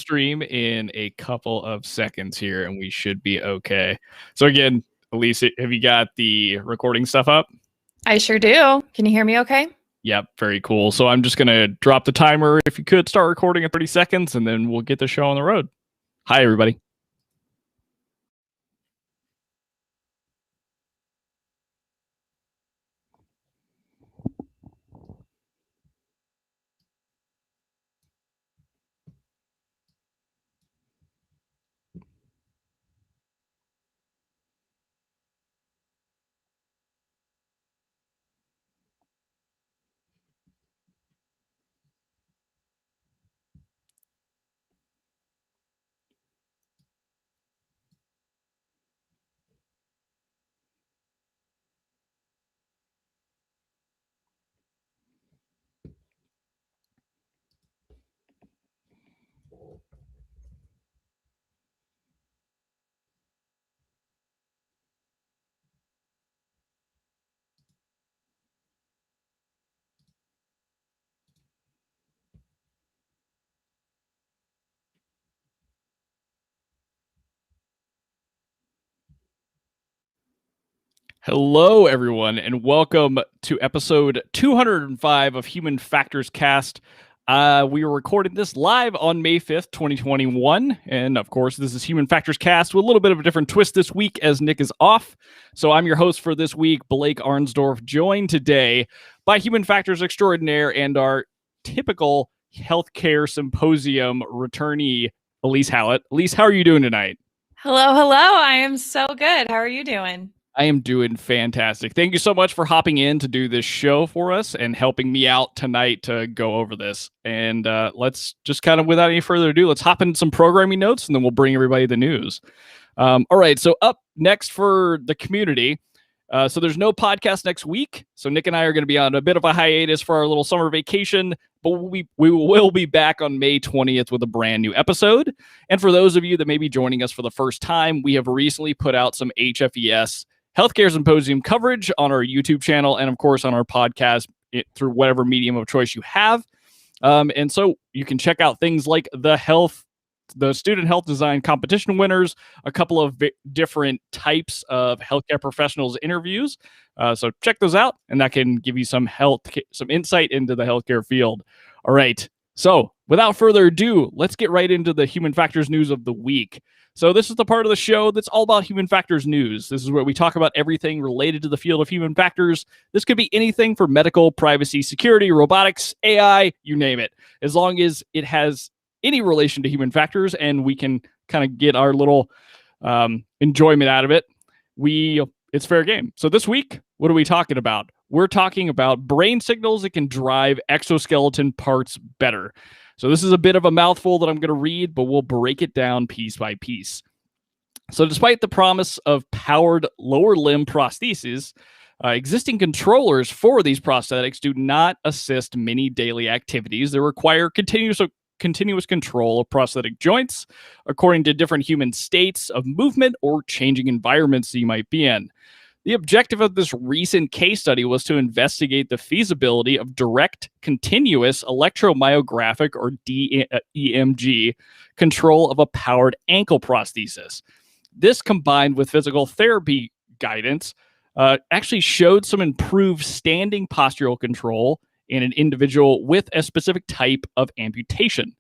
stream in a couple of seconds here, and we should be okay. So again, Elyse, have you got the recording stuff up? I sure do. Can you hear me okay? Yep, very cool. So I'm just going to drop the timer. If you could start recording in 30 seconds, and then we'll get the show on the road. Hi, everybody. Hello, everyone, and welcome to episode 205 of Human Factors Cast. We are recording this live on May 5th, 2021. And of course, this is Human Factors Cast with a little bit of a different twist this week as Nick is off. So I'm your host for this week, Blake Arnsdorff, joined today by Human Factors Extraordinaire and our typical healthcare symposium returnee, Elyse Hallett. Elyse, how are you doing tonight? Hello. I am so good. How are you doing? I am doing fantastic. Thank you so much for hopping in to do this show for us and helping me out tonight to go over this. And let's just kind of, without any further ado, let's hop into some programming notes and then we'll bring everybody the news. All right, so up next for the community. So there's no podcast next week. So Nick and I are going to be on a bit of a hiatus for our little summer vacation, but we will be back on May 20th with a brand new episode. And for those of you that may be joining us for the first time, we have recently put out some HFES Healthcare Symposium coverage on our YouTube channel and, of course, on our podcast through whatever medium of choice you have. And so you can check out things like the student health design competition winners, a couple of different types of healthcare professionals interviews. So check those out, and that can give you some insight into the healthcare field. All right. So without further ado, let's get right into the Human Factors news of the week. So this is the part of the show that's all about human factors news. This is where we talk about everything related to the field of human factors. This could be anything for medical, privacy, security, robotics, AI, you name it, as long as it has any relation to human factors and we can kind of get our little enjoyment out of it. It's fair game. So this week, what are we talking about? We're talking about brain signals that can drive exoskeleton parts better. So this is a bit of a mouthful that I'm going to read, but we'll break it down piece by piece. So despite the promise of powered lower limb prostheses, existing controllers for these prosthetics do not assist many daily activities that require continuous control of prosthetic joints according to different human states of movement or changing environments that you might be in. The objective of this recent case study was to investigate the feasibility of direct continuous electromyographic or EMG control of a powered ankle prosthesis. This, combined with physical therapy guidance, actually showed some improved standing postural control in an individual with a specific type of amputation.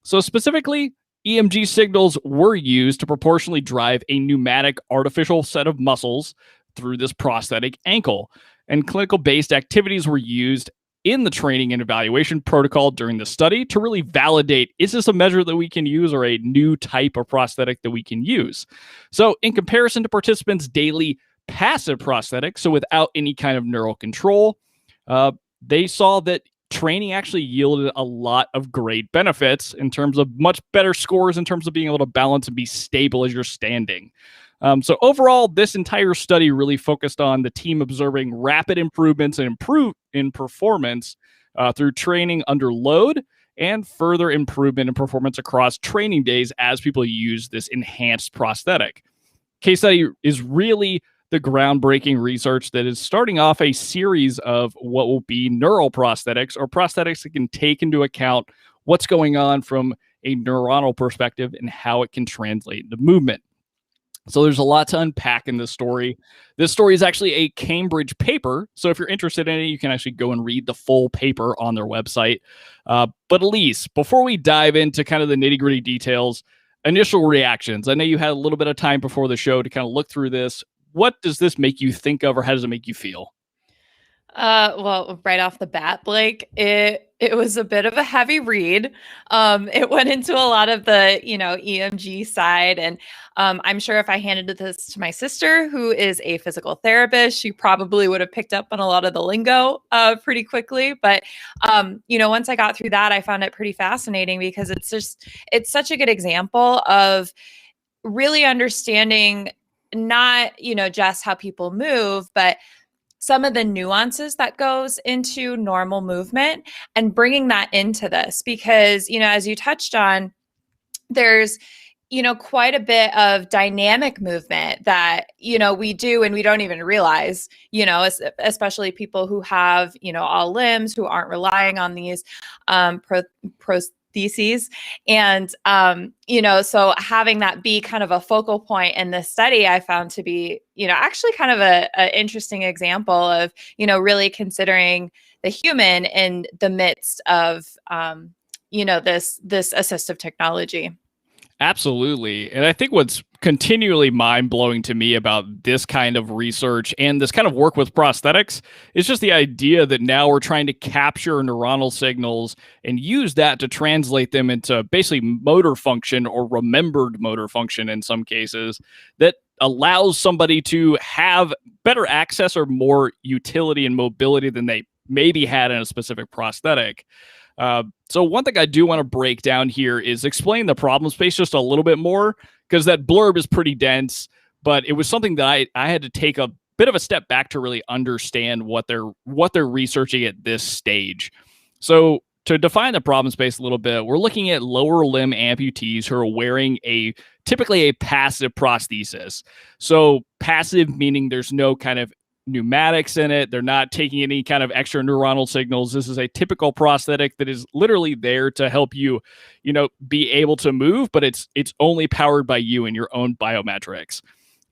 So specifically, EMG signals were used to proportionally drive a pneumatic artificial set of muscles through this prosthetic ankle, and clinical-based activities were used in the training and evaluation protocol during the study to really validate, is this a measure that we can use or a new type of prosthetic that we can use? So in comparison to participants' daily passive prosthetics, so without any kind of neural control, they saw that training actually yielded a lot of great benefits in terms of much better scores in terms of being able to balance and be stable as you're standing. So overall, this entire study really focused on the team observing rapid improvements and in performance through training under load and further improvement in performance across training days as people use this enhanced prosthetic. Case study is really the groundbreaking research that is starting off a series of what will be neural prosthetics or prosthetics that can take into account what's going on from a neuronal perspective and how it can translate into movement. So there's a lot to unpack in this story. This story is actually a Cambridge paper. So if you're interested in it, you can actually go and read the full paper on their website. But Elyse, before we dive into kind of the nitty-gritty details, initial reactions. I know you had a little bit of time before the show to kind of look through this. What does this make you think of, or how does it make you feel? Well, right off the bat, Blake, it was a bit of a heavy read. It went into a lot of the, EMG side. And I'm sure if I handed this to my sister, who is a physical therapist, she probably would have picked up on a lot of the lingo pretty quickly. But, once I got through that, I found it pretty fascinating because it's such a good example of really understanding not, just how people move, but some of the nuances that goes into normal movement and bringing that into this because, as you touched on, there's, quite a bit of dynamic movement that, we do and we don't even realize, especially people who have, all limbs who aren't relying on these prostheses. And, so having that be kind of a focal point in this study, I found to be, actually kind of a interesting example of, really considering the human in the midst of, this assistive technology. Absolutely. And I think what's continually mind-blowing to me about this kind of research and this kind of work with prosthetics is just the idea that now we're trying to capture neuronal signals and use that to translate them into basically motor function or remembered motor function in some cases that allows somebody to have better access or more utility and mobility than they maybe had in a specific prosthetic. So one thing I do want to break down here is explain the problem space just a little bit more, because that blurb is pretty dense, but it was something that I had to take a bit of a step back to really understand what they're researching at this stage. So to define the problem space a little bit, we're looking at lower limb amputees who are wearing typically a passive prosthesis. So passive meaning there's no kind of pneumatics in it. They're not taking any kind of extra neuronal signals. This is a typical prosthetic that is literally there to help you, be able to move, but it's only powered by you and your own biometrics.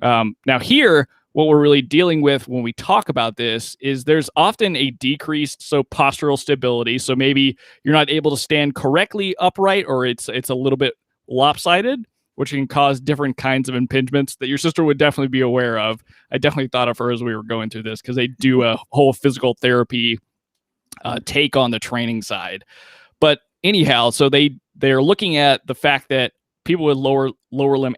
Now here, what we're really dealing with when we talk about this is there's often a decreased postural stability. So maybe you're not able to stand correctly upright, or it's a little bit lopsided, which can cause different kinds of impingements that your sister would definitely be aware of. I definitely thought of her as we were going through this because they do a whole physical therapy take on the training side. But anyhow, so they're looking at the fact that people with lower limb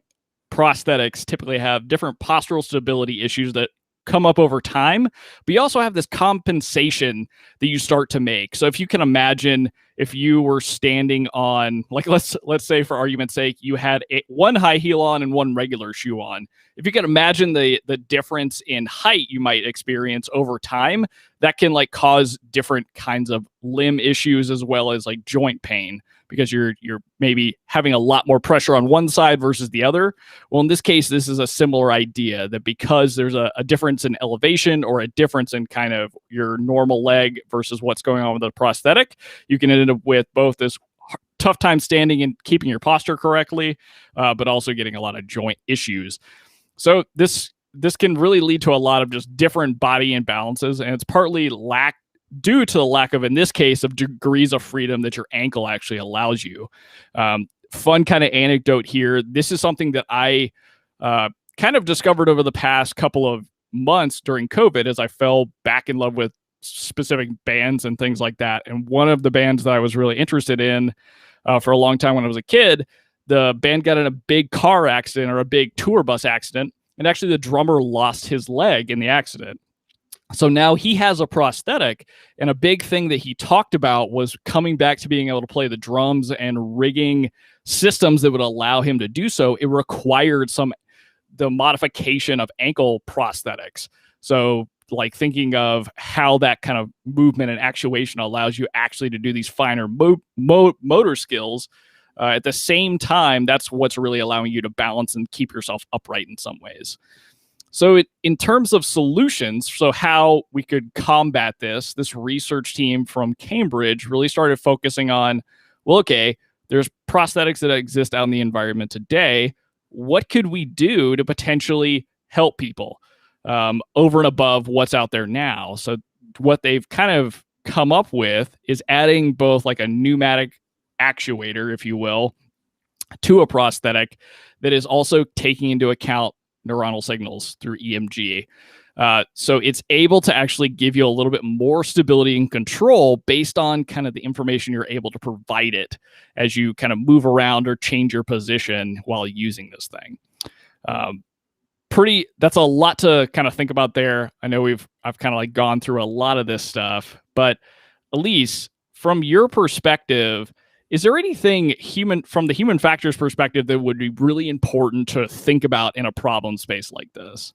prosthetics typically have different postural stability issues that come up over time, but you also have this compensation that you start to make. So if you can imagine, if you were standing on, like, let's say for argument's sake, you had one high heel on and one regular shoe on. If you can imagine the difference in height you might experience over time, that can cause different kinds of limb issues as well as joint pain, because you're maybe having a lot more pressure on one side versus the other. Well, in this case, this is a similar idea that because there's a difference in elevation or a difference in kind of your normal leg versus what's going on with the prosthetic, you can end up with both this tough time standing and keeping your posture correctly, but also getting a lot of joint issues. So this can really lead to a lot of just different body imbalances, and it's partly due to the lack of, in this case, of degrees of freedom that your ankle actually allows you. Fun kind of anecdote here. This is something that I kind of discovered over the past couple of months during COVID as I fell back in love with specific bands and things like that. And one of the bands that I was really interested in for a long time when I was a kid, the band got in a big car accident or a big tour bus accident. And actually the drummer lost his leg in the accident. So now he has a prosthetic, and a big thing that he talked about was coming back to being able to play the drums and rigging systems that would allow him to do so. It required the modification of ankle prosthetics. So thinking of how that kind of movement and actuation allows you actually to do these finer motor skills. At the same time, that's what's really allowing you to balance and keep yourself upright in some ways. So in terms of solutions, so how we could combat this research team from Cambridge really started focusing on, well, okay, there's prosthetics that exist out in the environment today. What could we do to potentially help people over and above what's out there now? So what they've kind of come up with is adding both like a pneumatic actuator, if you will, to a prosthetic that is also taking into account neuronal signals through EMG. So it's able to actually give you a little bit more stability and control based on kind of the information you're able to provide it as you kind of move around or change your position while using this thing. That's a lot to kind of think about there. I know I've kind of like gone through a lot of this stuff, but Elyse, from your perspective, is there anything from the human factors perspective that would be really important to think about in a problem space like this?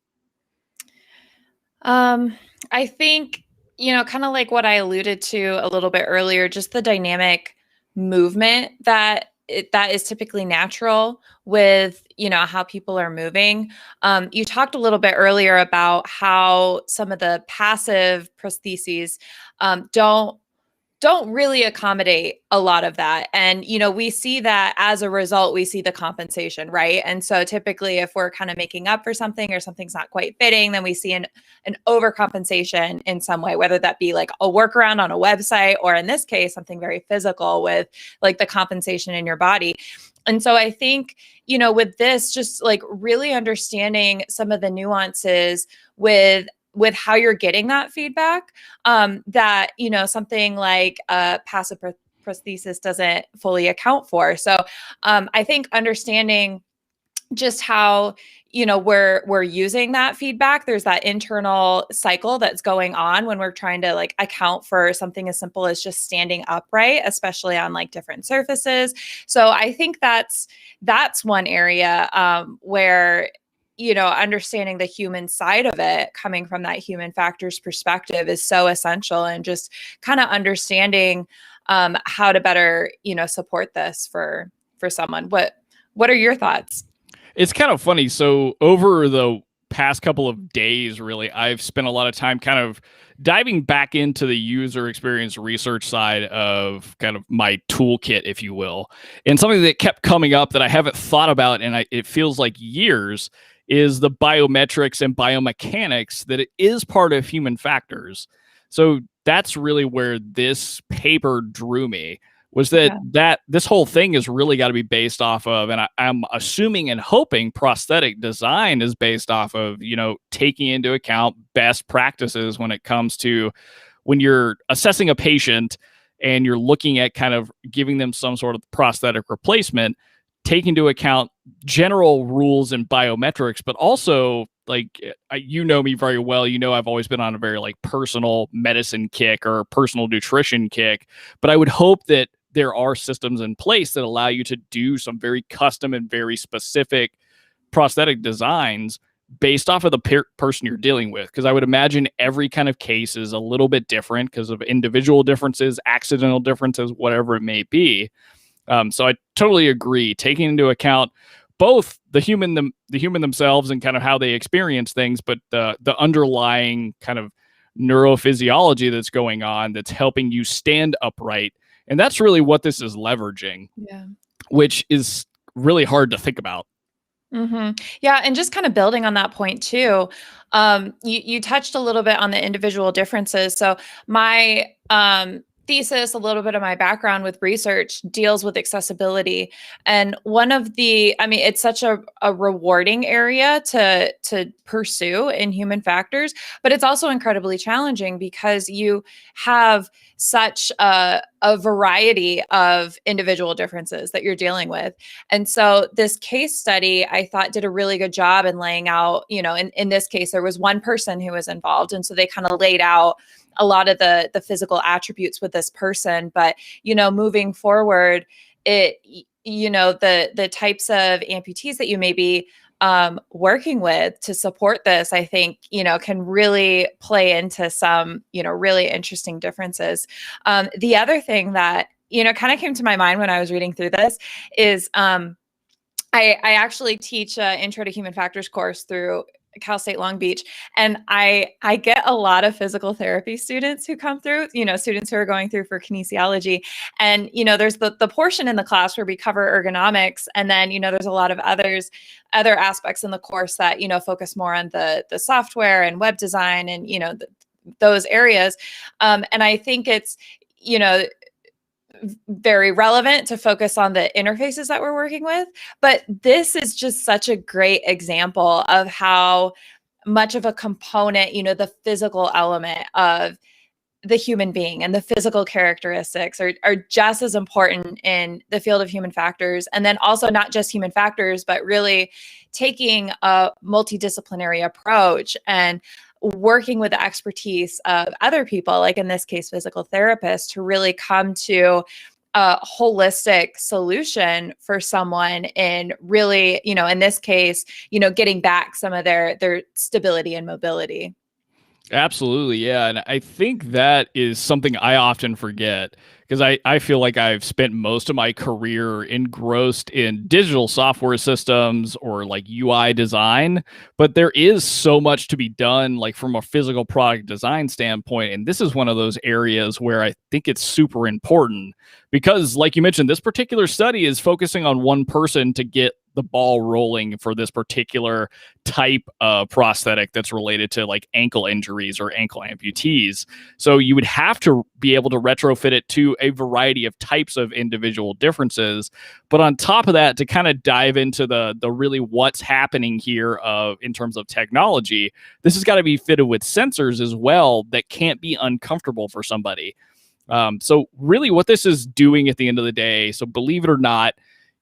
I think, kind of like what I alluded to a little bit earlier, just the dynamic movement that is typically natural with, how people are moving. You talked a little bit earlier about how some of the passive prostheses don't really accommodate a lot of that. And, we see that as a result, we see the compensation, right? And so typically if we're kind of making up for something or something's not quite fitting, then we see an overcompensation in some way, whether that be like a workaround on a website, or in this case, something very physical with like the compensation in your body. And so I think, with this, just like really understanding some of the nuances with how you're getting that feedback, that, something like a passive prosthesis doesn't fully account for. So I think understanding just how, we're using that feedback, there's that internal cycle that's going on when we're trying to like account for something as simple as just standing upright, especially on like different surfaces. So I think that's one area where, understanding the human side of it, coming from that human factors perspective, is so essential, and just kind of understanding how to better, support this for someone. What are your thoughts? It's kind of funny. So over the past couple of days, really, I've spent a lot of time kind of diving back into the user experience research side of kind of my toolkit, if you will. And something that kept coming up that I haven't thought about, and it feels like years, is the biometrics and biomechanics that it is part of human factors. So that's really where this paper drew me, was that this whole thing is really got to be based off of, and I'm assuming and hoping prosthetic design is based off of, taking into account best practices when it comes to when you're assessing a patient and you're looking at kind of giving them some sort of prosthetic replacement, take into account general rules and biometrics, but also like, you know me very well. I've always been on a very like personal medicine kick or personal nutrition kick, but I would hope that there are systems in place that allow you to do some very custom and very specific prosthetic designs based off of the person you're dealing with. Because I would imagine every kind of case is a little bit different because of individual differences, accidental differences, whatever it may be. So I totally agree. Taking into account both the human themselves and kind of how they experience things, but the underlying kind of neurophysiology that's going on that's helping you stand upright. And that's really what this is leveraging, which is really hard to think about. Mm-hmm. Yeah. And just kind of building on that point too, you touched a little bit on the individual differences. So my thesis, a little bit of my background with research, deals with accessibility. And it's such a rewarding area to pursue in human factors, but it's also incredibly challenging because you have such a variety of individual differences that you're dealing with. And so this case study, I thought, did a really good job in laying out, in this case, there was one person who was involved. And so they kind of laid out a lot of the physical attributes with this person, but, moving forward, the types of amputees that you may be working with to support this, I think, can really play into some, really interesting differences. The other thing that, kind of came to my mind when I was reading through this is, I actually teach an Intro to Human Factors course through Cal State Long Beach. And I get a lot of physical therapy students who come through, students who are going through for kinesiology. And, there's the portion in the class where we cover ergonomics. And then, there's a lot of other aspects in the course that, focus more on the software and web design and, those areas. And I think it's, very relevant to focus on the interfaces that we're working with. But this is just such a great example of how much of a component, the physical element of the human being and the physical characteristics are just as important in the field of human factors. And then also not just human factors, but really taking a multidisciplinary approach and working with the expertise of other people, like in this case, physical therapists, to really come to a holistic solution for someone in really, in this case, getting back some of their stability and mobility. Absolutely. Yeah. And I think that is something I often forget because I feel like I've spent most of my career engrossed in digital software systems or like UI design, but there is so much to be done like from a physical product design standpoint. And this is one of those areas where I think it's super important because like you mentioned, this particular study is focusing on one person to get the ball rolling for this particular type of prosthetic that's related to like ankle injuries or ankle amputees. So you would have to be able to retrofit it to a variety of types of individual differences. But on top of that, to kind of dive into the really what's happening here in terms of technology, this has got to be fitted with sensors as well that can't be uncomfortable for somebody. So really what this is doing at the end of the day, so believe it or not,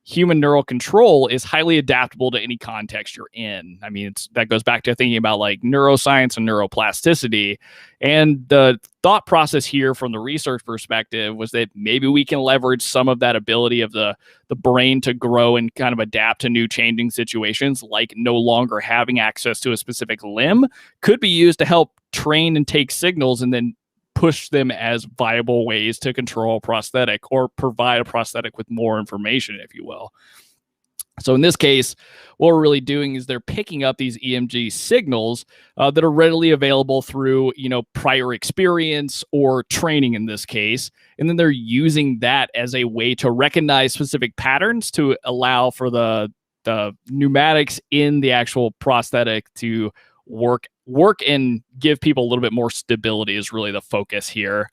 human neural control is highly adaptable to any context you're in. I mean, that goes back to thinking about like neuroscience and neuroplasticity. And the thought process here from the research perspective was that maybe we can leverage some of that ability of the brain to grow and kind of adapt to new changing situations, like no longer having access to a specific limb, could be used to help train and take signals and then push them as viable ways to control a prosthetic or provide a prosthetic with more information, if you will. So in this case, what we're really doing is they're picking up these EMG signals that are readily available through, prior experience or training in this case. And then they're using that as a way to recognize specific patterns to allow for the pneumatics in the actual prosthetic to work and give people a little bit more stability is really the focus here.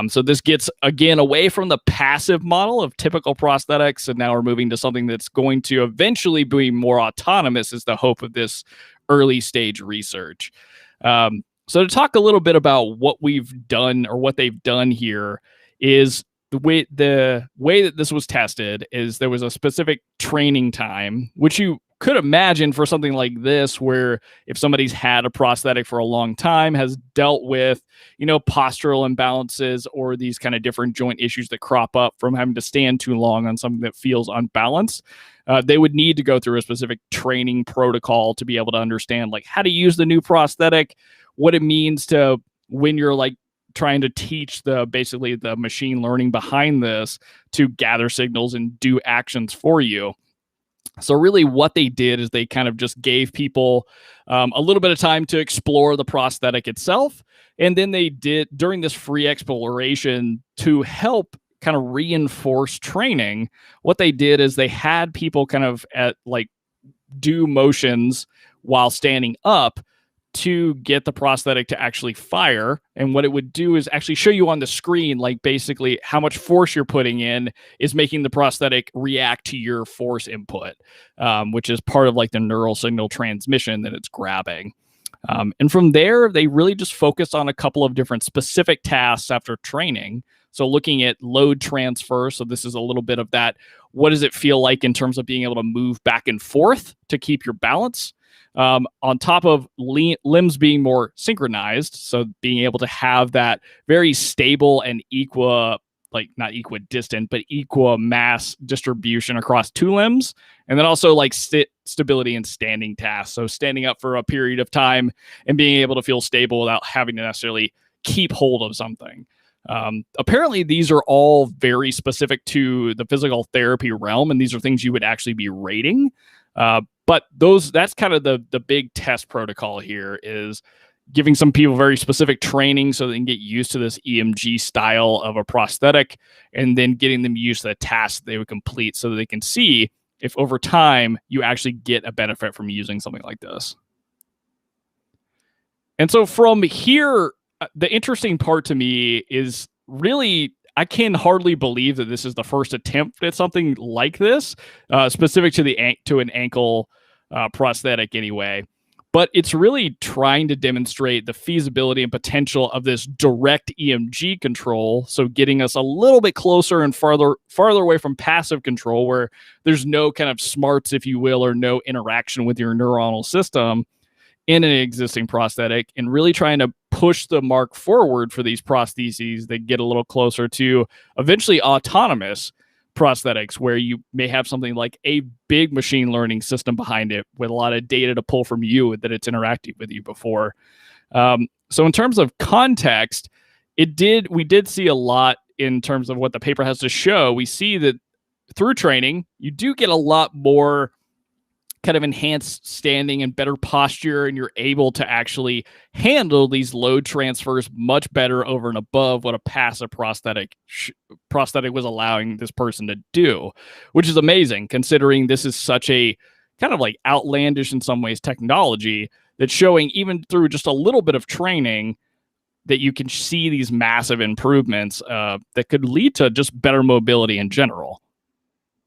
So this gets, again, away from the passive model of typical prosthetics, and now we're moving to something that's going to eventually be more autonomous is the hope of this early stage research. So to talk a little bit about what we've done or what they've done here is the way that this was tested is there was a specific training time, which you could imagine for something like this, where if somebody's had a prosthetic for a long time, has dealt with, postural imbalances or these kind of different joint issues that crop up from having to stand too long on something that feels unbalanced, they would need to go through a specific training protocol to be able to understand like how to use the new prosthetic, what it means to when you're like trying to teach basically the machine learning behind this to gather signals and do actions for you. So really what they did is they kind of just gave people a little bit of time to explore the prosthetic itself. And then they did, during this free exploration, to help kind of reinforce training, what they did is they had people kind of do motions while standing up to get the prosthetic to actually fire. And what it would do is actually show you on the screen, like basically how much force you're putting in is making the prosthetic react to your force input, which is part of like the neural signal transmission that it's grabbing. And from there, they really just focused on a couple of different specific tasks after training. So looking at load transfer. So this is a little bit of that. What does it feel like in terms of being able to move back and forth to keep your balance? On top of limbs being more synchronized, so being able to have that very stable and not equidistant, but equal mass distribution across two limbs, and then also like stability and standing tasks. So standing up for a period of time and being able to feel stable without having to necessarily keep hold of something. Apparently, these are all very specific to the physical therapy realm, and these are things you would actually be rating. But that's kind of the big test protocol here, is giving some people very specific training so they can get used to this EMG style of a prosthetic, and then getting them used to the tasks they would complete so that they can see if over time you actually get a benefit from using something like this. And so from here, the interesting part to me is really, I can hardly believe that this is the first attempt at something like this, specific to an ankle prosthetic anyway. But it's really trying to demonstrate the feasibility and potential of this direct EMG control. So getting us a little bit closer and farther away from passive control, where there's no kind of smarts, if you will, or no interaction with your neuronal system in an existing prosthetic, and really trying to push the mark forward for these prostheses that get a little closer to eventually autonomous prosthetics, where you may have something like a big machine learning system behind it with a lot of data to pull from you that it's interacting with you before. So in terms of context, we did see a lot in terms of what the paper has to show. We see that through training, you do get a lot more kind of enhanced standing and better posture, and you're able to actually handle these load transfers much better over and above what a passive prosthetic was allowing this person to do, which is amazing considering this is such a kind of like outlandish in some ways technology that's showing, even through just a little bit of training, that you can see these massive improvements that could lead to just better mobility in general.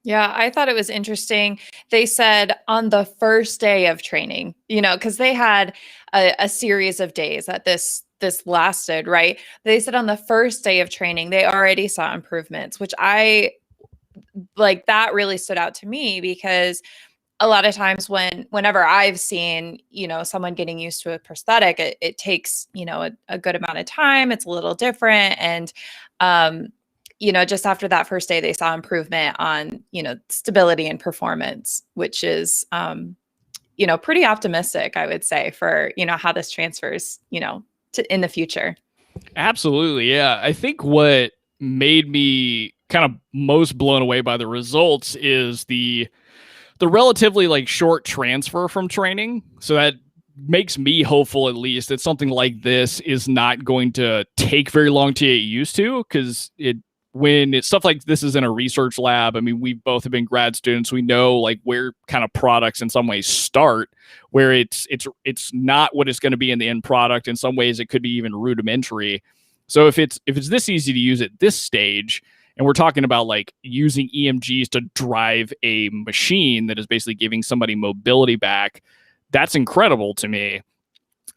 Yeah, I thought it was interesting. They said on the first day of training, because they had a series of days that this lasted, right? They said on the first day of training, they already saw improvements, which I like, that really stood out to me, because a lot of times whenever I've seen, someone getting used to a prosthetic, it takes, a good amount of time. It's a little different. And, just after that first day, they saw improvement on, stability and performance, which is, pretty optimistic, I would say, for, how this transfers, in the future. Absolutely. Yeah. I think what made me kind of most blown away by the results is the relatively like short transfer from training. So that makes me hopeful, at least, that something like this is not going to take very long to get used to, because when it's stuff like this is in a research lab, I mean, we both have been grad students. We know like where kind of products in some ways start, where it's not what it's going to be in the end product. In some ways, it could be even rudimentary. So if it's this easy to use at this stage, and we're talking about like using EMGs to drive a machine that is basically giving somebody mobility back, that's incredible to me.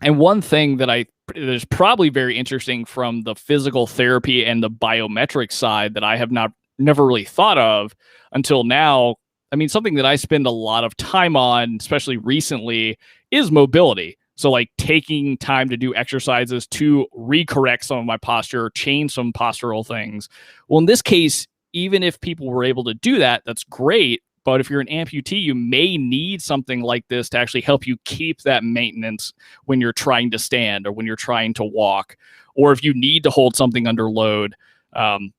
And one thing that is probably very interesting from the physical therapy and the biometric side that I have never really thought of until now. I mean, something that I spend a lot of time on, especially recently, is mobility. So like taking time to do exercises to recorrect some of my posture, change some postural things. Well, in this case, even if people were able to do that, that's great. But if you're an amputee, you may need something like this to actually help you keep that maintenance when you're trying to stand or when you're trying to walk, or if you need to hold something under load.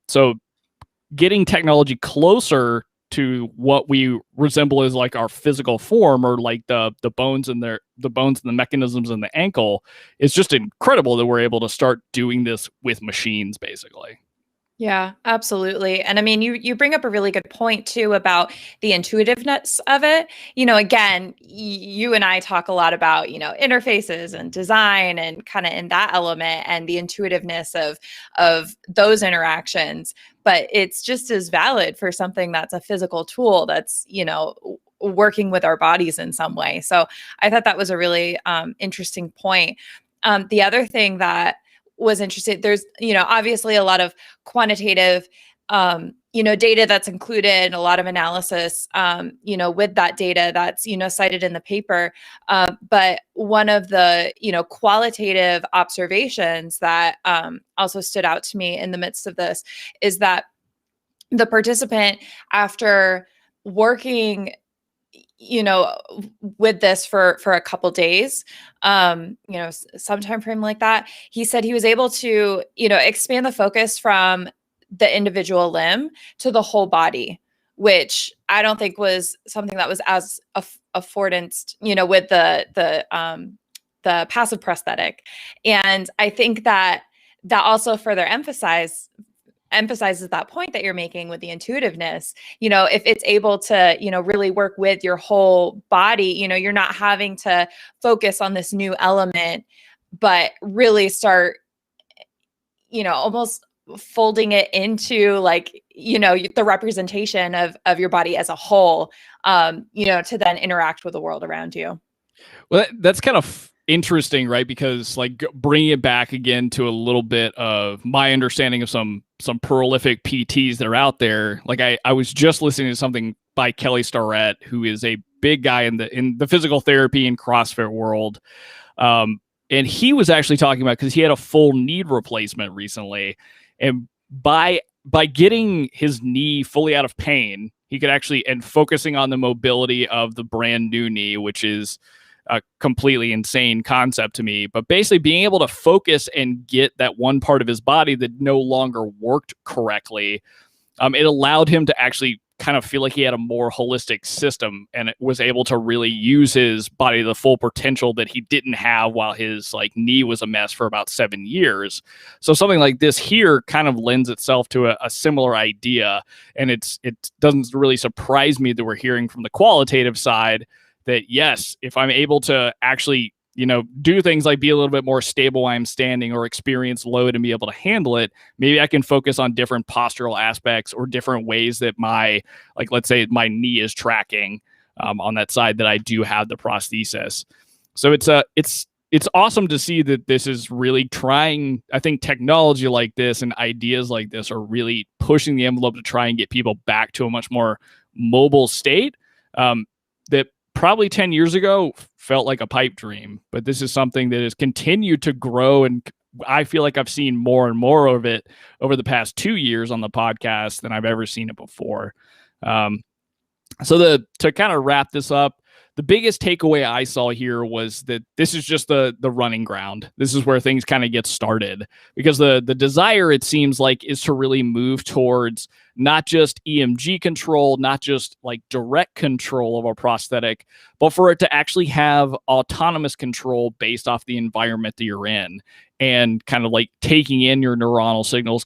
So getting technology closer to what we resemble as like our physical form, or like the bones and the mechanisms in the ankle, is just incredible that we're able to start doing this with machines, basically. Yeah, absolutely. And I mean, you bring up a really good point too about the intuitiveness of it. Again, you and I talk a lot about, interfaces and design and kind of in that element, and the intuitiveness of those interactions. But it's just as valid for something that's a physical tool that's, working with our bodies in some way. So I thought that was a really interesting point. The other thing that was interesting, there's, obviously a lot of quantitative, data that's included, and a lot of analysis, with that data that's, cited in the paper. But one of the, qualitative observations that also stood out to me in the midst of this is that the participant, after working with this for a couple days, some time frame like that, he said he was able to, expand the focus from the individual limb to the whole body, which I don't think was something that was as affordance, with the passive prosthetic. And I think that also further emphasizes that point that you're making with the intuitiveness. If it's able to, really work with your whole body, you're not having to focus on this new element, but really start, almost folding it into like, the representation of your body as a whole, to then interact with the world around you. Well, that's kind of interesting, right? Because like bringing it back again to a little bit of my understanding of some prolific PTs that are out there. Like I was just listening to something by Kelly Starrett, who is a big guy in the physical therapy and CrossFit world. And he was actually talking about, because he had a full knee replacement recently, and by getting his knee fully out of pain, he could actually, and focusing on the mobility of the brand new knee, which is a completely insane concept to me, but basically being able to focus and get that one part of his body that no longer worked correctly, it allowed him to actually kind of feel like he had a more holistic system, and it was able to really use his body to the full potential that he didn't have while his like knee was a mess for about 7 years. So something like this here kind of lends itself to a similar idea. And it doesn't really surprise me that we're hearing from the qualitative side that yes, if I'm able to actually, do things like be a little bit more stable while I'm standing, or experience load and be able to handle it, maybe I can focus on different postural aspects or different ways that let's say my knee is tracking on that side that I do have the prosthesis. So it's awesome to see that this is really trying. I think technology like this and ideas like this are really pushing the envelope to try and get people back to a much more mobile state that probably 10 years ago felt like a pipe dream, but this is something that has continued to grow. And I feel like I've seen more and more of it over the past 2 years on the podcast than I've ever seen it before. So to kind of wrap this up, the biggest takeaway I saw here was that this is just the running ground. This is where things kind of get started, because the desire, it seems like, is to really move towards not just EMG control, not just like direct control of a prosthetic, but for it to actually have autonomous control based off the environment that you're in, and kind of like taking in your neuronal signals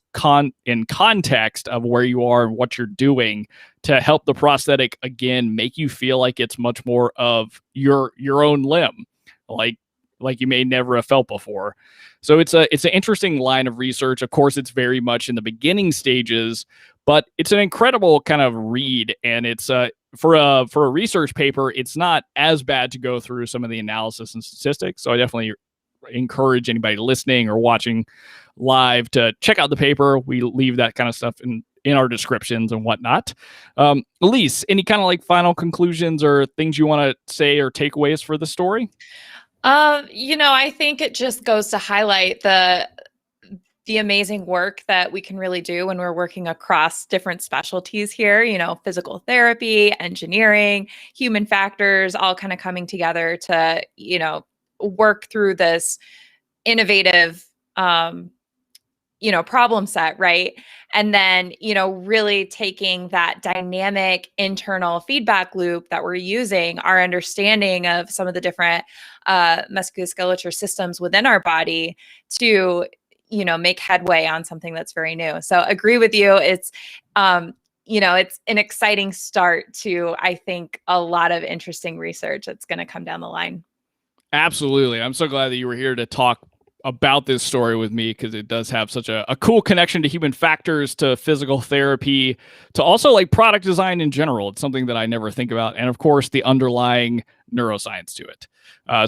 in context of where you are and what you're doing to help the prosthetic, again, make you feel like it's much more of your own limb, like you may never have felt before. So it's an interesting line of research. Of course, it's very much in the beginning stages, but it's an incredible kind of read. And it's for a research paper, it's not as bad to go through some of the analysis and statistics. So I definitely encourage anybody listening or watching live to check out the paper. We leave that kind of stuff in our descriptions and whatnot. Elyse, any kind of like final conclusions or things you want to say or takeaways for the story? I think it just goes to highlight the amazing work that we can really do when we're working across different specialties here, physical therapy, engineering, human factors, all kind of coming together to, work through this innovative, problem set, right? And then, really taking that dynamic internal feedback loop that we're using, our understanding of some of the different musculoskeletal systems within our body to, make headway on something that's very new. So agree with you. It's, it's an exciting start to, I think, a lot of interesting research that's going to come down the line. Absolutely. I'm so glad that you were here to talk about this story with me, because it does have such a cool connection to human factors, to physical therapy, to also like product design in general. It's something that I never think about. And of course, the underlying neuroscience to it.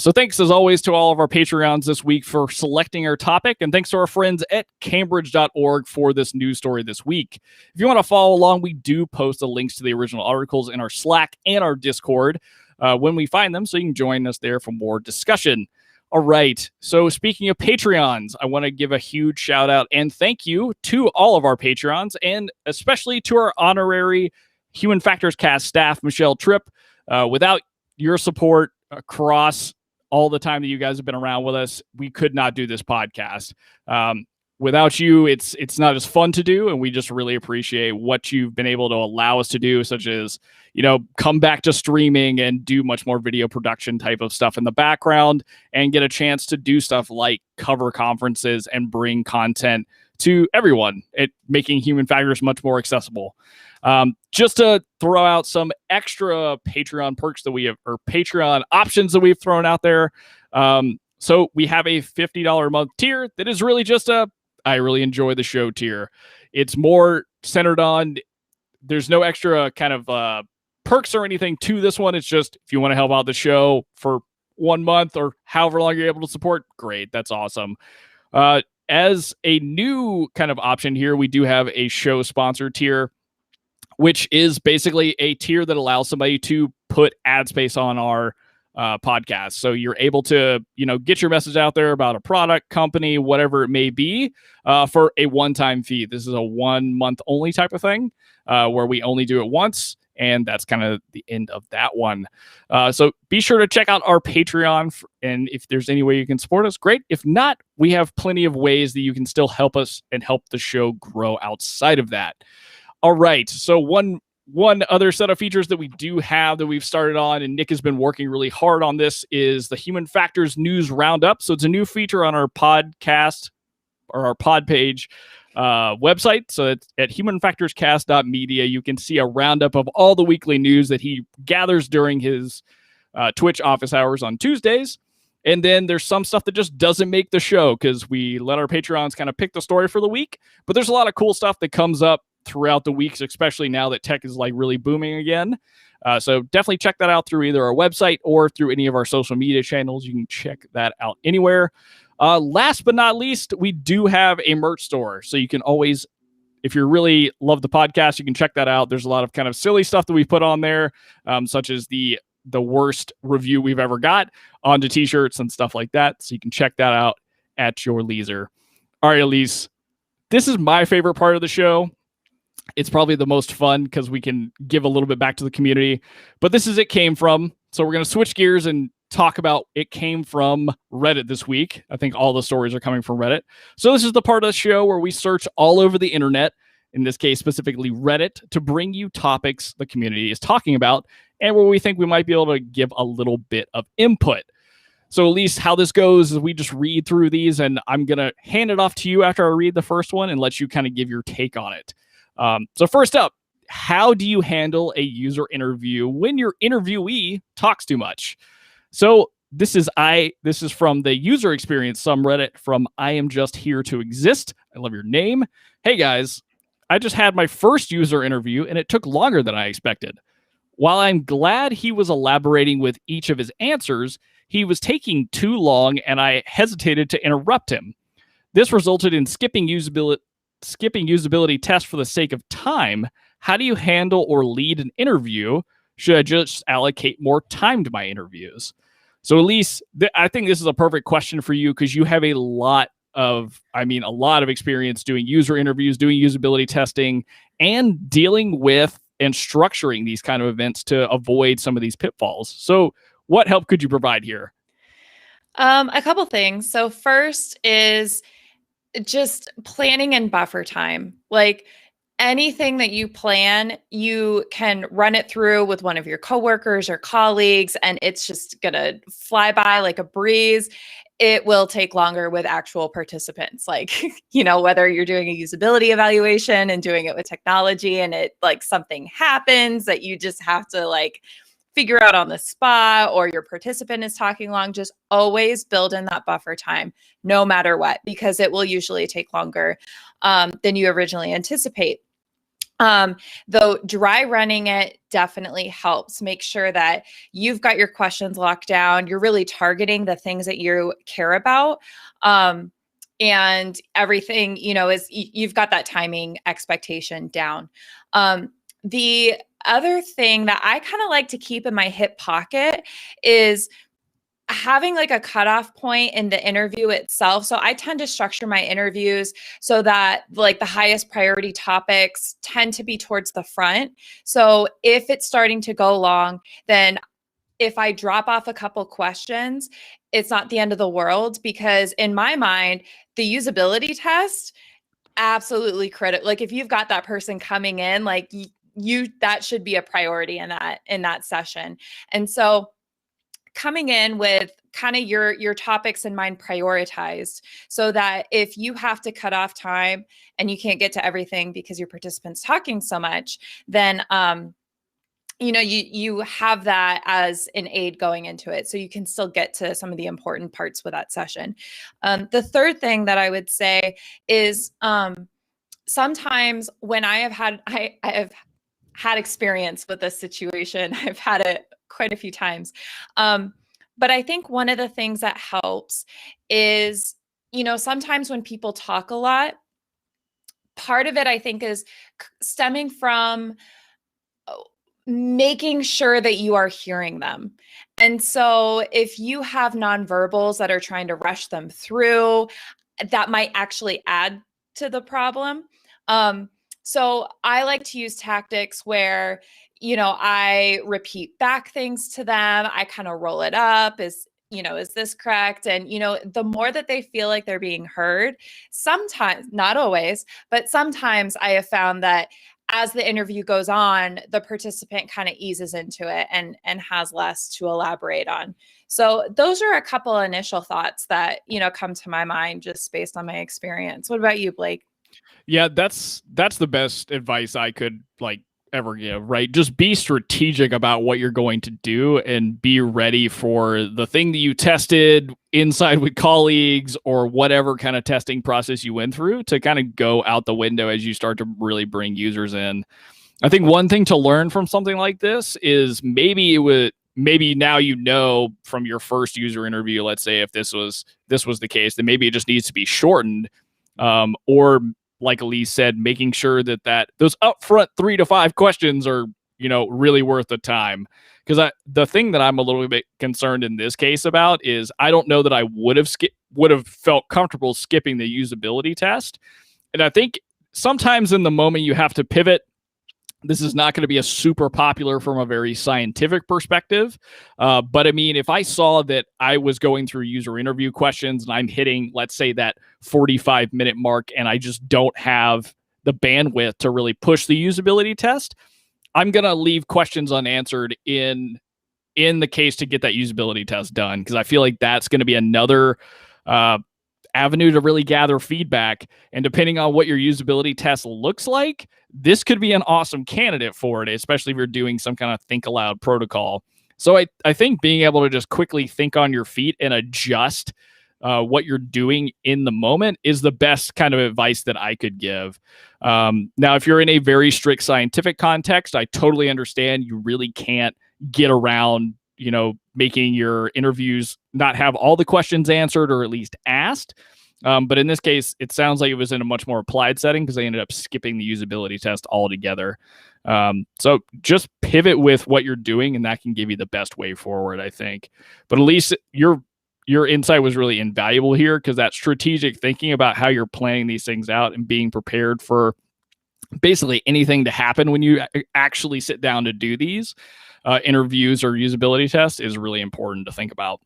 So thanks as always to all of our Patreons this week for selecting our topic. And thanks to our friends at Cambridge.org for this news story this week. If you want to follow along, we do post the links to the original articles in our Slack and our Discord when we find them, so you can join us there for more discussion. All right. So speaking of Patreons, I want to give a huge shout out and thank you to all of our Patreons, and especially to our honorary Human Factors Cast staff, Michelle Tripp. Without your support across all the time that you guys have been around with us, we could not do this podcast. without you, it's not as fun to do, and we just really appreciate what you've been able to allow us to do, such as, you know, come back to streaming and do much more video production type of stuff in the background, and get a chance to do stuff like cover conferences and bring content to everyone, it making human factors much more accessible. Just to throw out some extra Patreon perks that we have, or Patreon options that we've thrown out there. So we have a $50 a month tier that is really just a I really enjoy the show tier. It's more centered on, there's no extra kind of perks or anything to this one. It's just, if you want to help out the show for 1 month or however long you're able to support, great. That's awesome. As a new kind of option here, we do have a show sponsor tier, which is basically a tier that allows somebody to put ad space on our podcast. So you're able to, you know, get your message out there about a product, company, whatever it may be, for a one-time fee. This is a 1 month only type of thing, where we only do it once. And that's kind of the end of that one. So be sure to check out our Patreon. And if there's any way you can support us, great. If not, we have plenty of ways that you can still help us and help the show grow outside of that. All right. So one other set of features that we do have that we've started on, and Nick has been working really hard on this, is the Human Factors News Roundup. So it's a new feature on our podcast, or our pod page website. So it's at humanfactorscast.media. You can see a roundup of all the weekly news that he gathers during his Twitch office hours on Tuesdays. And then there's some stuff that just doesn't make the show because we let our Patreons kind of pick the story for the week. But there's a lot of cool stuff that comes up throughout the weeks, especially now that tech is like really booming again. So definitely check that out through either our website or through any of our social media channels. You can check that out anywhere. Last but not least, we do have a merch store. So you can always, if you really love the podcast, you can check that out. There's a lot of kind of silly stuff that we put on there, such as the worst review we've ever got onto t-shirts and stuff like that. So you can check that out at your leisure. All right, Elyse, this is my favorite part of the show. It's probably the most fun because we can give a little bit back to the community, but this is It Came From. So we're going to switch gears and talk about It Came From Reddit this week. I think all the stories are coming from Reddit. So this is the part of the show where we search all over the internet, in this case specifically Reddit, to bring you topics the community is talking about and where we think we might be able to give a little bit of input. So at least how this goes is we just read through these, and I'm going to hand it off to you after I read the first one and let you kind of give your take on it. So first up, how do you handle a user interview when your interviewee talks too much? So this is from the user experience subreddit from Iamjustheretoexist. I love your name. Hey guys, I just had my first user interview and it took longer than I expected. While I'm glad he was elaborating with each of his answers, he was taking too long and I hesitated to interrupt him. This resulted in skipping usability tests for the sake of time. How do you handle or lead an interview? Should I just allocate more time to my interviews? So Elyse, I think this is a perfect question for you because you have a lot of experience doing user interviews, doing usability testing, and dealing with and structuring these kind of events to avoid some of these pitfalls. So what help could you provide here? A couple things. So first is just planning and buffer time. Like anything that you plan, you can run it through with one of your coworkers or colleagues, and it's just going to fly by like a breeze. It will take longer with actual participants. Like, whether you're doing a usability evaluation and doing it with technology and it like something happens that you just have to like figure out on the spot, or your participant is talking long, just always build in that buffer time no matter what, because it will usually take longer than you originally anticipate. Though dry running it definitely helps. Make sure that you've got your questions locked down. You're really targeting the things that you care about. And everything, is you've got that timing expectation down. The other thing that I kind of like to keep in my hip pocket is having like a cutoff point in the interview itself. So I tend to structure my interviews so that like the highest priority topics tend to be towards the front. So if it's starting to go long, then if I drop off a couple questions, it's not the end of the world, because in my mind, the usability test, absolutely critical. Like if you've got that person coming in, like you that should be a priority in that session. And so coming in with kind of your topics in mind prioritized, so that if you have to cut off time and you can't get to everything because your participants talking so much, then you have that as an aid going into it, so you can still get to some of the important parts with that session. The third thing that I would say is sometimes when I have had experience with this situation, I've had it quite a few times. But I think one of the things that helps is, sometimes when people talk a lot, part of it I think is stemming from making sure that you are hearing them. And so if you have nonverbals that are trying to rush them through, that might actually add to the problem. So I like to use tactics where, I repeat back things to them. I kind of roll it up. Is this correct? And, the more that they feel like they're being heard, sometimes, not always, but sometimes I have found that as the interview goes on, the participant kind of eases into it and has less to elaborate on. So those are a couple initial thoughts that, come to my mind just based on my experience. What about you, Blake? Yeah, that's the best advice I could ever give, right? Just be strategic about what you're going to do and be ready for the thing that you tested inside with colleagues or whatever kind of testing process you went through to kind of go out the window as you start to really bring users in. I think one thing to learn from something like this is maybe now from your first user interview, let's say if this was the case, then maybe it just needs to be shortened, or like Elyse said, making sure that those upfront 3 to 5 questions are, really worth the time. Because the thing that I'm a little bit concerned in this case about is I don't know that I would have felt comfortable skipping the usability test. And I think sometimes in the moment you have to pivot. This is not going to be a super popular from a very scientific perspective. But I mean, if I saw that I was going through user interview questions and I'm hitting, let's say, that 45-minute mark, and I just don't have the bandwidth to really push the usability test, I'm going to leave questions unanswered in the case to get that usability test done. Because I feel like that's going to be another avenue to really gather feedback. And depending on what your usability test looks like, this could be an awesome candidate for it, especially if you're doing some kind of think aloud protocol. So I think being able to just quickly think on your feet and adjust what you're doing in the moment is the best kind of advice that I could give. Now, if you're in a very strict scientific context, I totally understand you really can't get around, making your interviews not have all the questions answered or at least asked. But in this case, it sounds like it was in a much more applied setting because they ended up skipping the usability test altogether. So just pivot with what you're doing, and that can give you the best way forward, I think. But Elyse, your insight was really invaluable here, because that strategic thinking about how you're planning these things out and being prepared for basically anything to happen when you actually sit down to do these interviews or usability tests is really important to think about.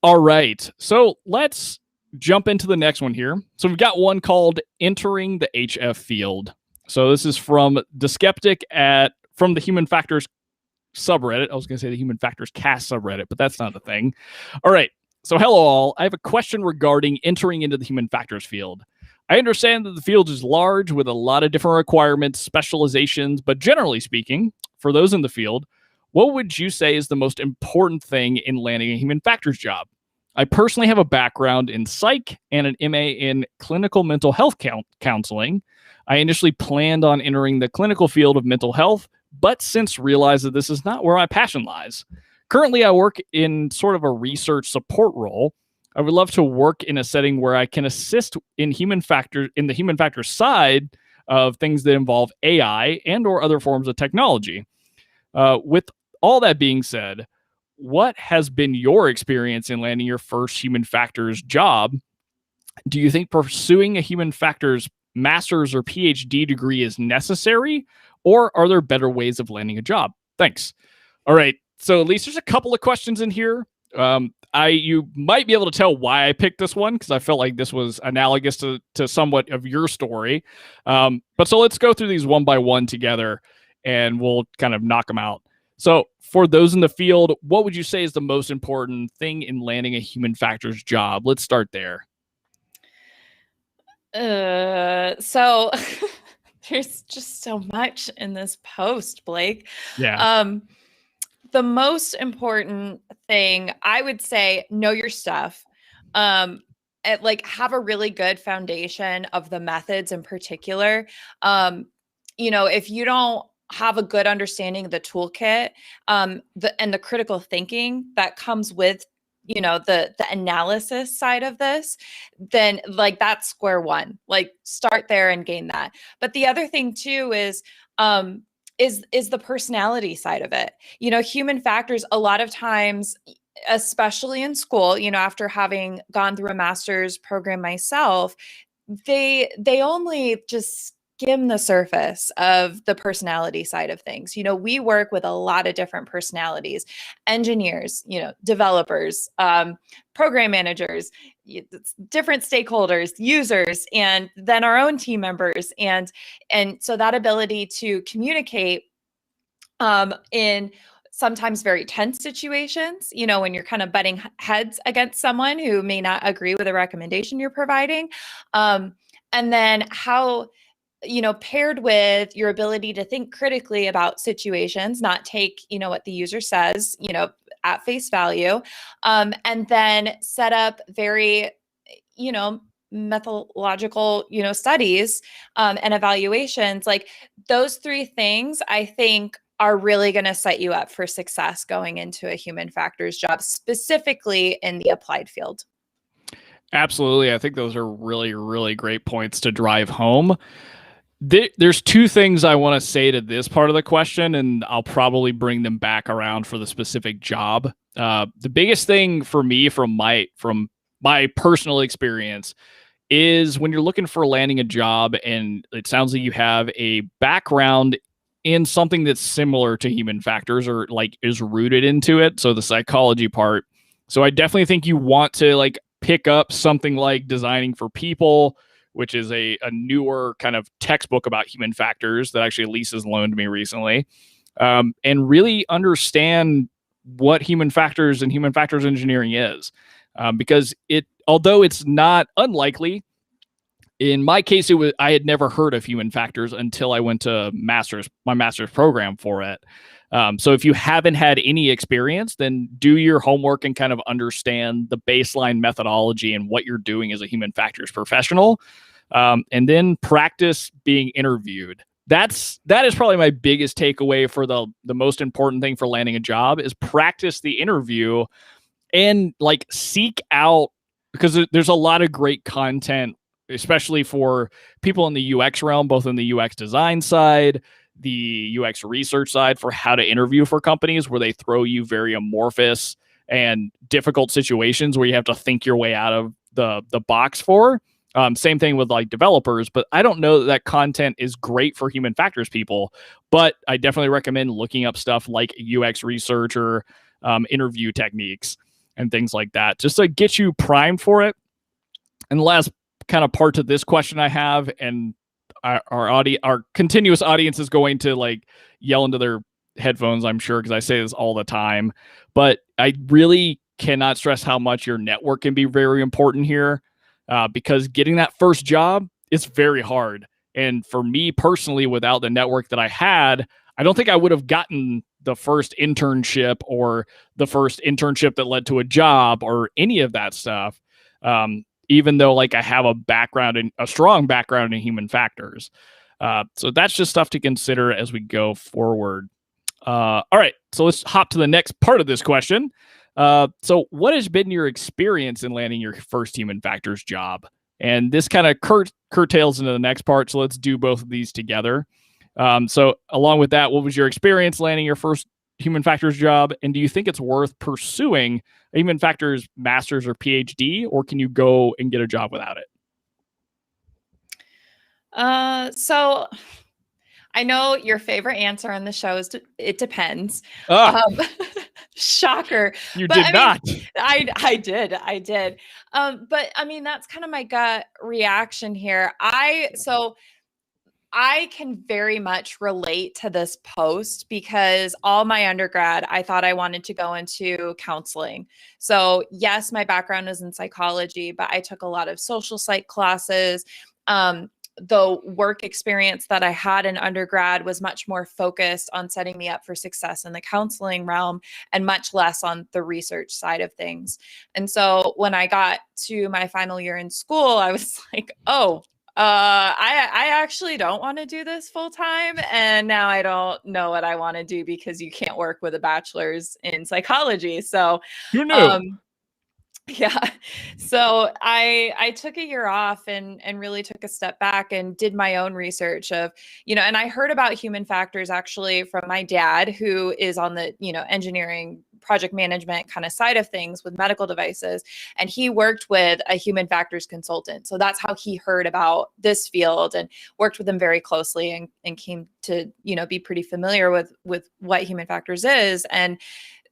All right, so let's jump into the next one here. So we've got one called Entering the HF Field. So this is from DaSkepDick from the Human Factors subreddit. I was going to say the Human Factors cast subreddit, but that's not the thing. All right, so hello all. I have a question regarding entering into the human factors field. I understand that the field is large with a lot of different requirements, specializations, but generally speaking, for those in the field, what would you say is the most important thing in landing a human factors job? I personally have a background in psych and an MA in clinical mental health counseling. I initially planned on entering the clinical field of mental health, but since realized that this is not where my passion lies. Currently, I work in sort of a research support role. I would love to work in a setting where I can assist in the human factors side of things that involve AI and or other forms of technology. With all that being said, what has been your experience in landing your first human factors job? Do you think pursuing a human factors master's or PhD degree is necessary, or are there better ways of landing a job? Thanks. All right. So at least there's a couple of questions in here. You might be able to tell why I picked this one because I felt like this was analogous to somewhat of your story. But so let's go through these one by one together, and we'll kind of knock them out. So for those in the field, what would you say is the most important thing in landing a human factors job? Let's start there. So there's just so much in this post, Blake. Yeah. The most important thing I would say, know your stuff. Like have a really good foundation of the methods in particular. If you don't have a good understanding of the toolkit, and the critical thinking that comes with the analysis side of this, then like that's square one. Like start there and gain that. But the other thing too is the personality side of it. Human factors a lot of times, especially in school, after having gone through a master's program myself, they only just skim the surface of the personality side of things. We work with a lot of different personalities, engineers, developers, program managers, different stakeholders, users, and then our own team members. And so that ability to communicate in sometimes very tense situations, when you're kind of butting heads against someone who may not agree with a recommendation you're providing. And then how, paired with your ability to think critically about situations, not take, what the user says, at face value, and then set up very, methodological, studies and evaluations. Like those three things, I think, are really going to set you up for success going into a human factors job, specifically in the applied field. Absolutely. I think those are really, really great points to drive home. There's two things I want to say to this part of the question, and I'll probably bring them back around for the specific job. The biggest thing for me from my personal experience is when you're looking for landing a job and it sounds like you have a background in something that's similar to human factors or like is rooted into it. So the psychology part. So I definitely think you want to like pick up something like Designing for People, which is a newer kind of textbook about human factors that actually Lisa's loaned me recently, and really understand what human factors and human factors engineering is. Because although it's not unlikely, in my case, I had never heard of human factors until I went to my master's program for it. So if you haven't had any experience, then do your homework and kind of understand the baseline methodology and what you're doing as a human factors professional, and then practice being interviewed. That is probably my biggest takeaway for the most important thing for landing a job is practice the interview and like seek out, because there's a lot of great content, especially for people in the UX realm, both in the UX design side, the UX research side, for how to interview for companies where they throw you very amorphous and difficult situations where you have to think your way out of the box for. Same thing with like developers, but I don't know that content is great for human factors people, but I definitely recommend looking up stuff like UX research or interview techniques and things like that, just to get you primed for it. And the last kind of part to this question I have, and our continuous audience is going to like yell into their headphones, I'm sure, because I say this all the time, but I really cannot stress how much your network can be very important here, because getting that first job is very hard. And for me personally, without the network that I had, I don't think I would have gotten the first internship or the first internship that led to a job or any of that stuff. Even though like I have a strong background in human factors. So that's just stuff to consider as we go forward. All right, so let's hop to the next part of this question. So what has been your experience in landing your first human factors job? And this kind of curtails into the next part, so let's do both of these together. So along with that, what was your experience landing your first human factors job, and do you think it's worth pursuing a human factors master's or PhD, or can you go and get a job without it? So I know your favorite answer on the show is it depends. Ah. Shocker. You But did I mean, not. I did. But I mean, that's kind of my gut reaction here. So I can very much relate to this post because all my undergrad, I thought I wanted to go into counseling. So, yes, my background is in psychology, but I took a lot of social psych classes. The work experience that I had in undergrad was much more focused on setting me up for success in the counseling realm and much less on the research side of things. And so when I got to my final year in school, I was like, oh, I actually don't want to do this full time, and now I don't know what I want to do because you can't work with a bachelor's in psychology. So, Who knew? um, yeah. So I took a year off and really took a step back and did my own research of, and I heard about human factors actually from my dad, who is on the, engineering project management kind of side of things with medical devices. And he worked with a human factors consultant. So that's how he heard about this field and worked with them very closely and came to, be pretty familiar with what human factors is. And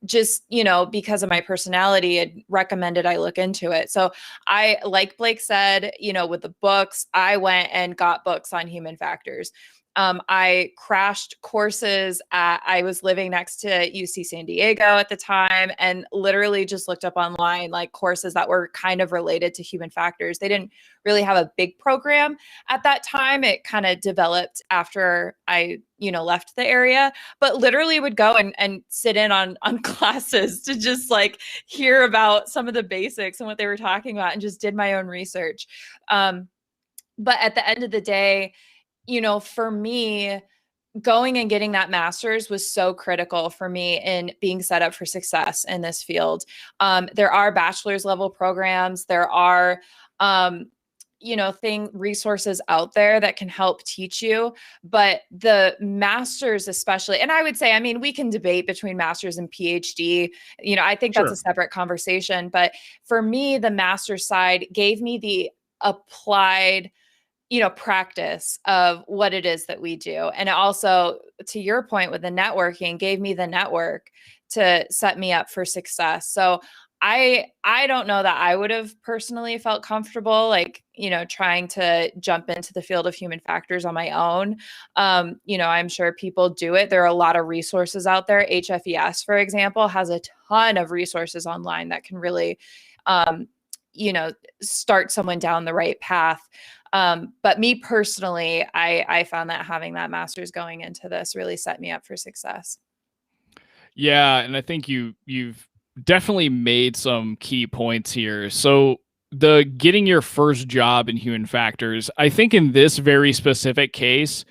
just, because of my personality, it recommended I look into it. So I, like Blake said, with the books, I went and got books on human factors. I crashed courses I was living next to UC San Diego at the time and literally just looked up online, like courses that were kind of related to human factors. They didn't really have a big program at that time. It kind of developed after I, left the area, but literally would go and sit in on classes to just like hear about some of the basics and what they were talking about and just did my own research. But at the end of the day, for me, going and getting that master's was so critical for me in being set up for success in this field. There are bachelor's level programs. There are, resources out there that can help teach you, but the master's especially, and I would say, I mean, we can debate between master's and PhD, I think that's Sure. a separate conversation, but for me, the master's side gave me the applied practice of what it is that we do. And it also, to your point with the networking, gave me the network to set me up for success. So I don't know that I would have personally felt comfortable, like, trying to jump into the field of human factors on my own. I'm sure people do it. There are a lot of resources out there. HFES, for example, has a ton of resources online that can really, start someone down the right path. But me personally, I found that having that master's going into this really set me up for success. Yeah, and I think you've definitely made some key points here. So the getting your first job in human factors, I think in this very specific case,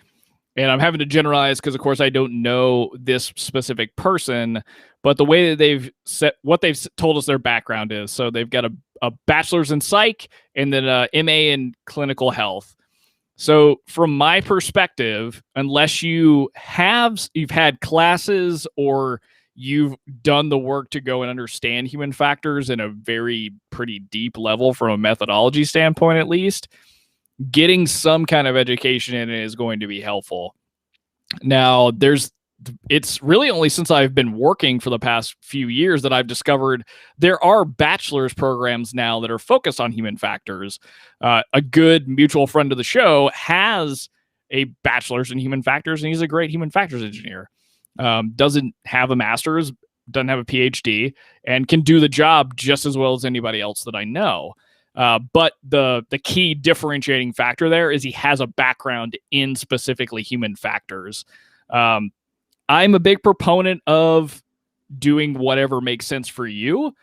and I'm having to generalize because of course I don't know this specific person, but the way that they've set what they've told us their background is, so they've got a bachelor's in psych and then a MA in clinical health. So from my perspective, unless you've had classes or you've done the work to go and understand human factors in a very pretty deep level from a methodology standpoint, at least, getting some kind of education in it is going to be helpful. Now, it's really only since I've been working for the past few years that I've discovered there are bachelor's programs now that are focused on human factors. A good mutual friend of the show has a bachelor's in human factors, and he's a great human factors engineer. Doesn't have a master's, doesn't have a PhD, and can do the job just as well as anybody else that I know. But the key differentiating factor there is he has a background in specifically human factors. I'm a big proponent of doing whatever makes sense for you.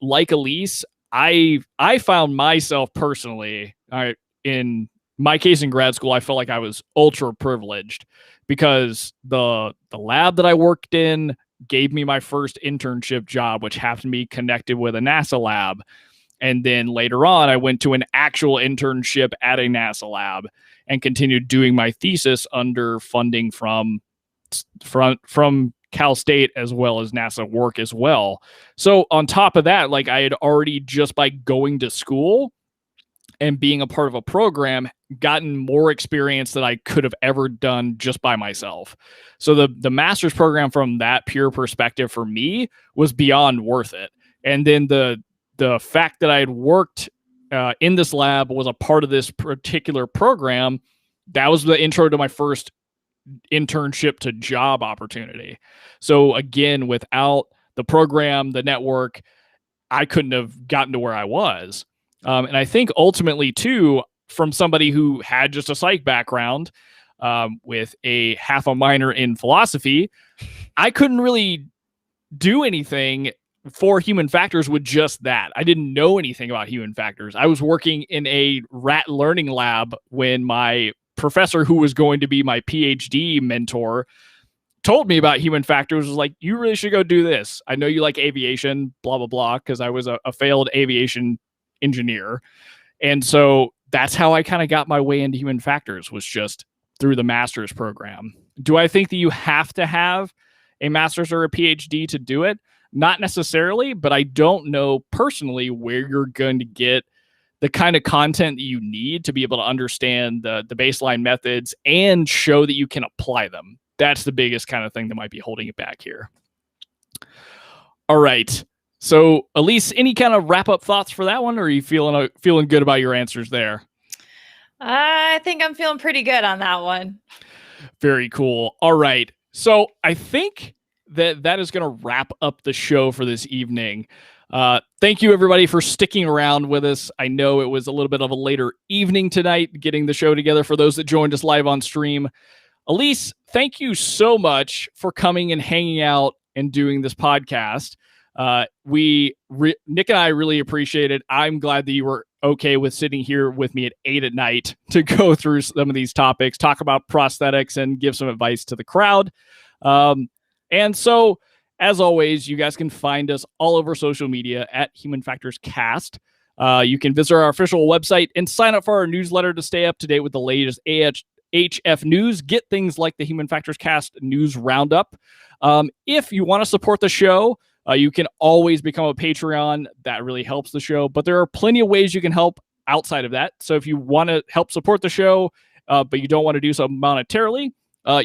Like Elyse, I found myself personally, in my case in grad school, I felt like I was ultra privileged because the lab that I worked in gave me my first internship job, which happened to be connected with a NASA lab. And then later on, I went to an actual internship at a NASA lab and continued doing my thesis under funding from Cal State as well as NASA work as well. So on top of that, like I had already, just by going to school and being a part of a program, gotten more experience than I could have ever done just by myself. So the master's program from that pure perspective for me was beyond worth it. And then the fact that I had worked in this lab, was a part of this particular program, that was the intro to my first internship to job opportunity. So again, without the program, the network, I couldn't have gotten to where I was. And I think ultimately too, from somebody who had just a psych background, with a half a minor in philosophy, I couldn't really do anything for human factors with just that. I didn't know anything about human factors. I was working in a rat learning lab when my professor, who was going to be my PhD mentor, told me about human factors. Was like, you really should go do this. I know you like aviation, blah, blah, blah, because I was a failed aviation engineer. And so that's how I kind of got my way into human factors, was just through the master's program. Do I think that you have to have a master's or a PhD to do it? Not necessarily, but I don't know personally where you're going to get the kind of content that you need to be able to understand the baseline methods and show that you can apply them. That's the biggest kind of thing that might be holding it back here. All right. So, Elyse, any kind of wrap-up thoughts for that one, or are you feeling good about your answers there? I think I'm feeling pretty good on that one. Very cool. All right. So, I think that is going to wrap up the show for this evening. Thank you, everybody, for sticking around with us. I know it was a little bit of a later evening tonight getting the show together for those that joined us live on stream. Elyse, thank you so much for coming and hanging out and doing this podcast. Nick and I really appreciate it. I'm glad that you were okay with sitting here with me at 8 at night to go through some of these topics, talk about prosthetics, and give some advice to the crowd. And so, as always, you guys can find us all over social media at Human Factors Cast. You can visit our official website and sign up for our newsletter to stay up to date with the latest HF news. Get things like the Human Factors Cast news roundup. If you want to support the show, you can always become a Patreon. That really helps the show. But there are plenty of ways you can help outside of that. So if you want to help support the show, but you don't want to do so monetarily,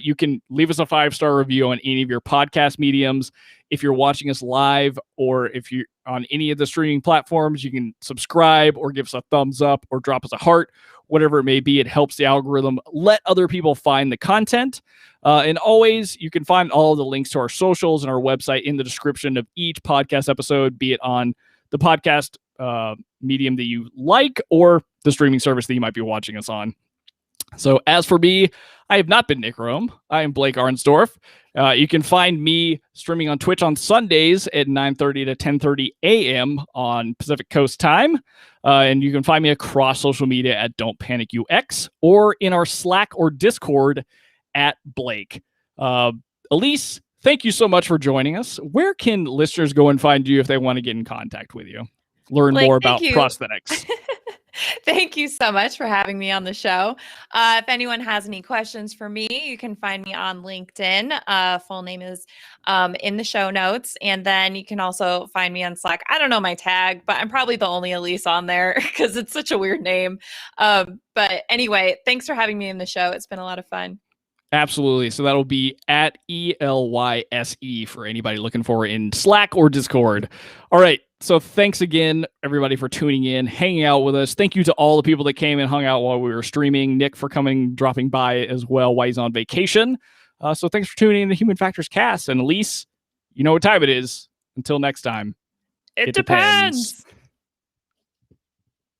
you can leave us a 5-star review on any of your podcast mediums. If you're watching us live, or if you're on any of the streaming platforms, you can subscribe or give us a thumbs up or drop us a heart, whatever it may be. It helps the algorithm let other people find the content. And always, you can find all of the links to our socials and our website in the description of each podcast episode, be it on the podcast medium that you like or the streaming service that you might be watching us on. So as for me, I have not been Nick Rome. I am Blake Arnsdorff. You can find me streaming on Twitch on Sundays at 9:30 to 10:30 a.m. on Pacific Coast time. And you can find me across social media at Don't Panic UX, or in our Slack or Discord at Blake. Elyse, thank you so much for joining us. Where can listeners go and find you if they want to get in contact with you? Learn Blake, more about prosthetics. Thank you so much for having me on the show. If anyone has any questions for me, you can find me on LinkedIn. Full name is in the show notes. And then you can also find me on Slack. I don't know my tag, but I'm probably the only Elyse on there because it's such a weird name. But anyway, thanks for having me in the show. It's been a lot of fun. Absolutely. So that'll be at ELYSE for anybody looking for it in Slack or Discord. All right. So thanks again, everybody, for tuning in, hanging out with us. Thank you to all the people that came and hung out while we were streaming. Nick for dropping by as well while he's on vacation. So thanks for tuning in to Human Factors Cast. And Elyse, you know what time it is. Until next time. It depends.